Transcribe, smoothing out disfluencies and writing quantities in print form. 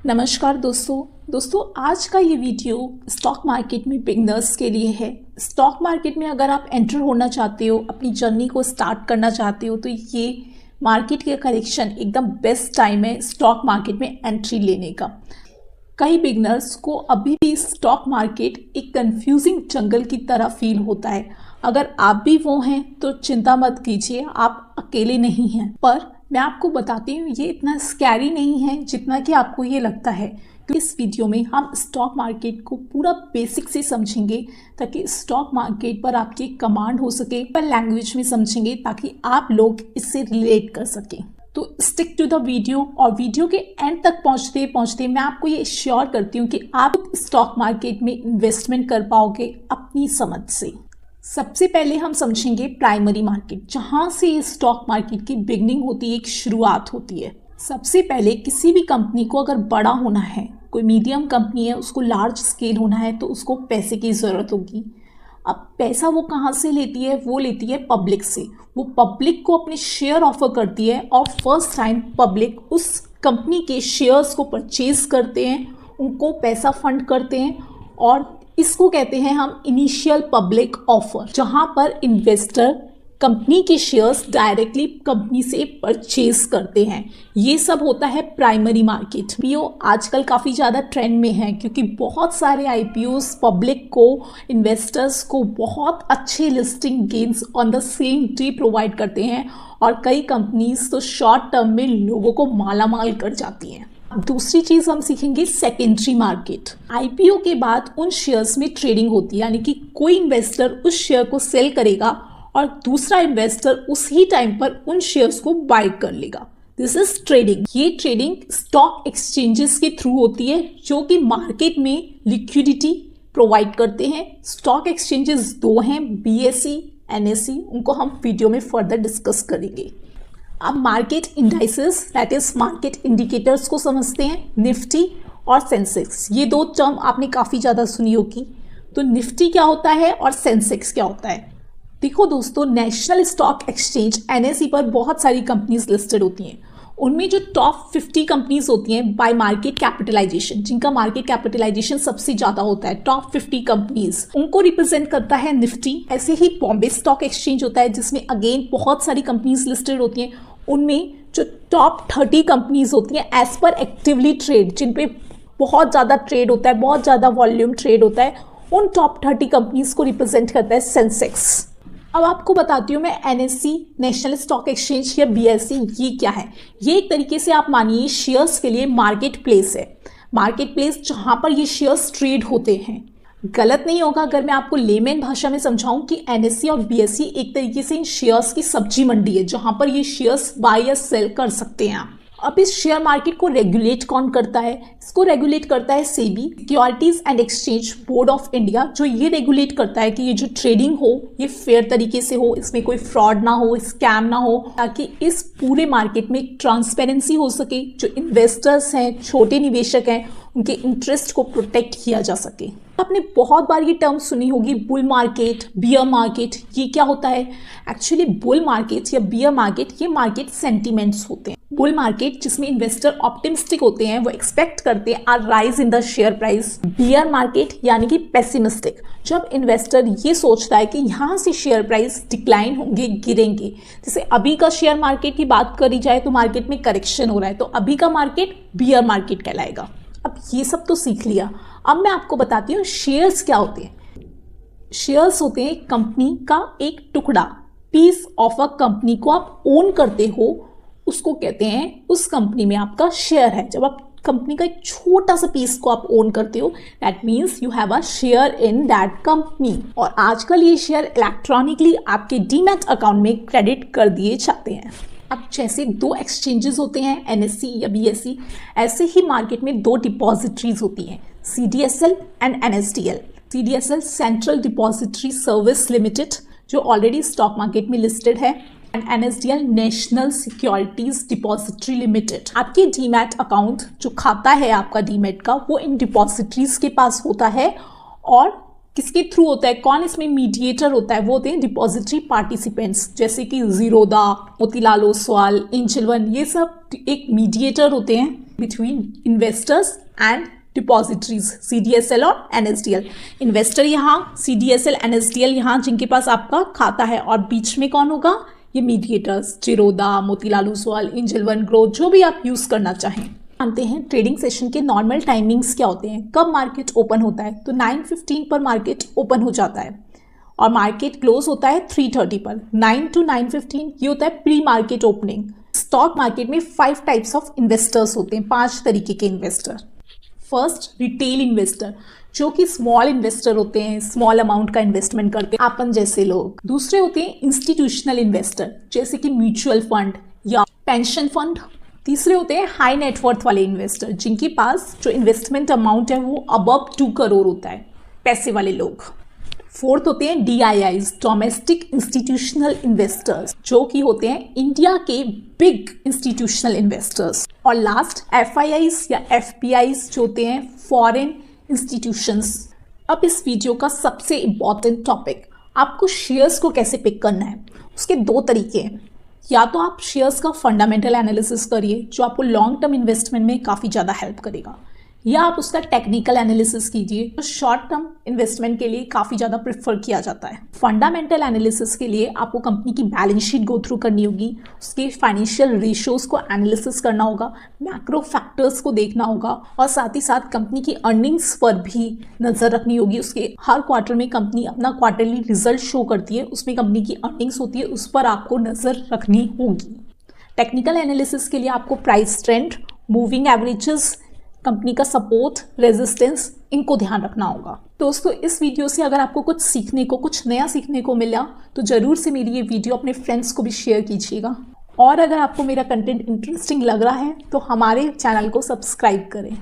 नमस्कार दोस्तों आज का ये वीडियो स्टॉक मार्केट में बिगनर्स के लिए है। स्टॉक मार्केट में अगर आप एंटर होना चाहते हो, अपनी जर्नी को स्टार्ट करना चाहते हो, तो ये मार्केट के करेक्शन एकदम बेस्ट टाइम है स्टॉक मार्केट में एंट्री लेने का। कई बिगनर्स को अभी भी स्टॉक मार्केट एक कंफ्यूजिंग जंगल की तरह फील होता है। अगर आप भी वो हैं तो चिंता मत कीजिए, आप अकेले नहीं हैं। पर मैं आपको बताती हूँ ये इतना स्कैरी नहीं है जितना कि आपको ये लगता है। तो इस वीडियो में हम स्टॉक मार्केट को पूरा बेसिक से समझेंगे ताकि स्टॉक मार्केट पर आपकी कमांड हो सके, पर लैंग्वेज में समझेंगे ताकि आप लोग इससे रिलेट कर सकें। तो स्टिक टू द वीडियो, और वीडियो के एंड तक पहुंचते पहुंचते मैं आपको ये श्योर करती हूँ कि आप स्टॉक मार्केट में इन्वेस्टमेंट कर पाओगे अपनी समझ से। सबसे पहले हम समझेंगे प्राइमरी मार्केट, जहां से स्टॉक मार्केट की बिगनिंग होती है, एक शुरुआत होती है। सबसे पहले किसी भी कंपनी को अगर बड़ा होना है, कोई मीडियम कंपनी है, उसको लार्ज स्केल होना है, तो उसको पैसे की ज़रूरत होगी। अब पैसा वो कहाँ से लेती है? वो लेती है पब्लिक से। वो पब्लिक को अपने शेयर ऑफर करती है और फर्स्ट टाइम पब्लिक उस कंपनी के शेयर्स को परचेज करते हैं, उनको पैसा फंड करते हैं, और इसको कहते हैं हम इनिशियल पब्लिक ऑफर, जहां पर इन्वेस्टर कंपनी के शेयर्स डायरेक्टली कंपनी से परचेज करते हैं। ये सब होता है प्राइमरी मार्केट। आईपीओ आजकल काफ़ी ज़्यादा ट्रेंड में है क्योंकि बहुत सारे आईपीओस पब्लिक को, इन्वेस्टर्स को बहुत अच्छे listing gains on the same day provide करते हैं, और कई कंपनीज तो शॉर्ट टर्म में लोगों को मालामाल कर जाती हैं। दूसरी चीज हम सीखेंगे सेकेंडरी मार्केट। आईपीओ के बाद उन शेयर्स में ट्रेडिंग होती है, यानी कि कोई इन्वेस्टर उस शेयर को सेल करेगा और दूसरा इन्वेस्टर उसी टाइम पर उन शेयर्स को बाय कर लेगा। This is trading. ये ट्रेडिंग स्टॉक एक्सचेंजेस के थ्रू होती है, जो कि मार्केट में लिक्विडिटी प्रोवाइड करते हैं। स्टॉक एक्सचेंजेस दो हैं, बीएसई, एनएसई, उनको हम वीडियो में फर्दर डिस्कस करेंगे। अब market indices, that is market indicators को समझते हैं। निफ्टी और सेंसेक्स, ये दो टर्म आपने काफ़ी ज़्यादा सुनी होगी। तो निफ्टी क्या होता है और सेंसेक्स क्या होता है? देखो दोस्तों, नेशनल स्टॉक एक्सचेंज एनएसई पर बहुत सारी कंपनीज लिस्टेड होती हैं। उनमें जो टॉप 50 कंपनीज होती हैं बाय मार्केट कैपिटलाइजेशन, जिनका मार्केट कैपिटलाइजेशन सबसे ज़्यादा होता है, टॉप 50 कंपनीज, उनको रिप्रेजेंट करता है निफ्टी। ऐसे ही बॉम्बे स्टॉक एक्सचेंज होता है, जिसमें अगेन बहुत सारी कंपनीज लिस्टेड होती हैं। उनमें जो टॉप 30 कंपनीज होती हैं एज पर एक्टिवली ट्रेड, जिन पे बहुत ज़्यादा ट्रेड होता है, बहुत ज़्यादा वॉल्यूम ट्रेड होता है, उन टॉप 30 कंपनीज को रिप्रेजेंट करता है सेंसेक्स। अब आपको बताती हूँ मैं, एनएसई, नेशनल स्टॉक एक्सचेंज या बीएसई, ये क्या है? ये एक तरीके से आप मानिए शेयर्स के लिए मार्केट प्लेस है। मार्केट प्लेस जहाँ पर ये शेयर्स ट्रेड होते हैं। गलत नहीं होगा अगर मैं आपको लेमैन भाषा में समझाऊं कि एनएसई और बीएसई एक तरीके से इन शेयर्स की सब्जी मंडी है, जहां पर ये शेयर्स बाय या सेल कर सकते हैं आप। अब इस शेयर मार्केट को रेगुलेट कौन करता है? इसको रेगुलेट करता है SEBI, securities and exchange board of India, जो ये रेगुलेट करता है कि ये जो ट्रेडिंग हो ये फेयर तरीके से हो, इसमें कोई फ्रॉड ना हो, स्कैम ना हो, ताकि इस पूरे मार्केट में ट्रांसपेरेंसी हो सके। जो इन्वेस्टर्स हैं, छोटे निवेशक हैं, उनके इंटरेस्ट को प्रोटेक्ट किया जा सके। आपने बहुत बार ये टर्म सुनी होगी, बुल मार्केट, बियर मार्केट। ये क्या होता है? एक्चुअली बुल मार्केट या बियर मार्केट, ये मार्केट सेंटीमेंट्स होते हैं। बुल मार्केट जिसमें इन्वेस्टर ऑप्टिमिस्टिक होते हैं, वो एक्सपेक्ट करते हैं a rise in the share price. Bear market यानी कि पेसिमिस्टिक, जब इन्वेस्टर ये सोचता है कि यहाँ से शेयर प्राइस डिक्लाइन होंगे, गिरेंगे। जैसे अभी का शेयर मार्केट की बात करी जाए तो मार्केट में करेक्शन हो रहा है, तो अभी का मार्केट बियर मार्केट कहलाएगा। अब ये सब तो सीख लिया, अब मैं आपको बताती हूँ शेयर्स क्या होते हैं। शेयर्स होते हैं कंपनी का एक टुकड़ा, पीस ऑफ अ कंपनी को आप ओन करते हो, उसको कहते हैं, उस कंपनी में आपका शेयर है। जब आप कंपनी का एक छोटा सा पीस को आप ओन करते हो, that means you have a share in that company. और आजकल ये शेयर इलेक्ट्रॉनिकली आपके डीमैट अकाउंट में क्रेडिट कर दिए जाते हैं। अब जैसे दो एक्सचेंजेस होते हैं, एनएसई या बीएसई, ऐसे ही मार्केट में दो डिपॉजिटरीज होती हैं, CDSL and NSDL. CDSL central depository service limited, जो ऑलरेडी स्टॉक मार्केट में लिस्टेड है, and NSDL national securities depository limited. आपके डीमैट अकाउंट, जो खाता है आपका डीमैट का, वो इन डिपॉजिटरीज के पास होता है, और किसके थ्रू होता है, कौन इसमें मीडिएटर होता है, वो होते हैं डिपॉजिटरी पार्टिसिपेंट्स, जैसे कि जीरोदा, मोतीलाल ओसवाल, एंजल वन, ये सब एक मीडिएटर होते हैं between investors and depositories, CDSL और NSDL। इन्वेस्टर यहाँ, CDSL, NSDL यहाँ, जिनके पास आपका खाता है, और बीच में कौन होगा, ये mediators, Zerodha, Motilal Oswal, angel one growth, जो भी आप यूज़ करना चाहें। जानते हैं ट्रेडिंग सेशन के नॉर्मल टाइमिंग्स क्या होते हैं, कब मार्केट ओपन होता है। तो 9:15 पर मार्केट ओपन हो जाता है और मार्केट क्लोज होता है 3:30 पर। 9 to 9:15 ये होता है pre market opening. Stock market में 5 टाइप्स ऑफ इन्वेस्टर्स होते हैं, 5 तरीके के इन्वेस्टर। फर्स्ट, रिटेल इन्वेस्टर, जो कि स्मॉल इन्वेस्टर होते हैं, स्मॉल अमाउंट का इन्वेस्टमेंट करते हैं, अपन जैसे लोग। दूसरे होते हैं इंस्टीट्यूशनल इन्वेस्टर, जैसे कि म्यूचुअल फंड या पेंशन फंड। तीसरे होते हैं हाई नेटवर्थ वाले इन्वेस्टर, जिनके पास जो इन्वेस्टमेंट अमाउंट है वो अबव 2 करोड़ होता है, पैसे वाले लोग। फोर्थ होते हैं DIIs, डोमेस्टिक इंस्टीट्यूशनल इन्वेस्टर्स, जो कि होते हैं इंडिया के बिग इंस्टीट्यूशनल इन्वेस्टर्स। और लास्ट FIIs या FPIs, जो होते हैं फॉरेन इंस्टीट्यूशंस। अब इस वीडियो का सबसे इम्पॉर्टेंट टॉपिक, आपको शेयर्स को कैसे पिक करना है। उसके 2 तरीके हैं, या तो आप शेयर्स का फंडामेंटल एनालिसिस करिए, जो आपको लॉन्ग टर्म इन्वेस्टमेंट में काफ़ी ज़्यादा हेल्प करेगा, या आप उसका टेक्निकल एनालिसिस कीजिए, जो शॉर्ट टर्म इन्वेस्टमेंट के लिए काफ़ी ज़्यादा प्रेफर किया जाता है। फंडामेंटल एनालिसिस के लिए आपको कंपनी की बैलेंस शीट गो थ्रू करनी होगी, उसके फाइनेंशियल रेशियोज को एनालिसिस करना होगा, मैक्रो फैक्टर्स को देखना होगा, और साथ ही साथ कंपनी की अर्निंग्स पर भी नज़र रखनी होगी। उसके हर क्वार्टर में कंपनी अपना क्वार्टरली रिजल्ट शो करती है, उसमें कंपनी की अर्निंग्स होती है, उस पर आपको नज़र रखनी होगी। टेक्निकल एनालिसिस के लिए आपको price trend, moving averages, company का सपोर्ट, रेजिस्टेंस, इनको ध्यान रखना होगा। दोस्तों, इस वीडियो से अगर आपको कुछ सीखने को, कुछ नया सीखने को मिला, तो ज़रूर से मेरी ये वीडियो अपने फ्रेंड्स को भी शेयर कीजिएगा। और अगर आपको मेरा कंटेंट इंटरेस्टिंग लग रहा है तो हमारे चैनल को सब्सक्राइब करें।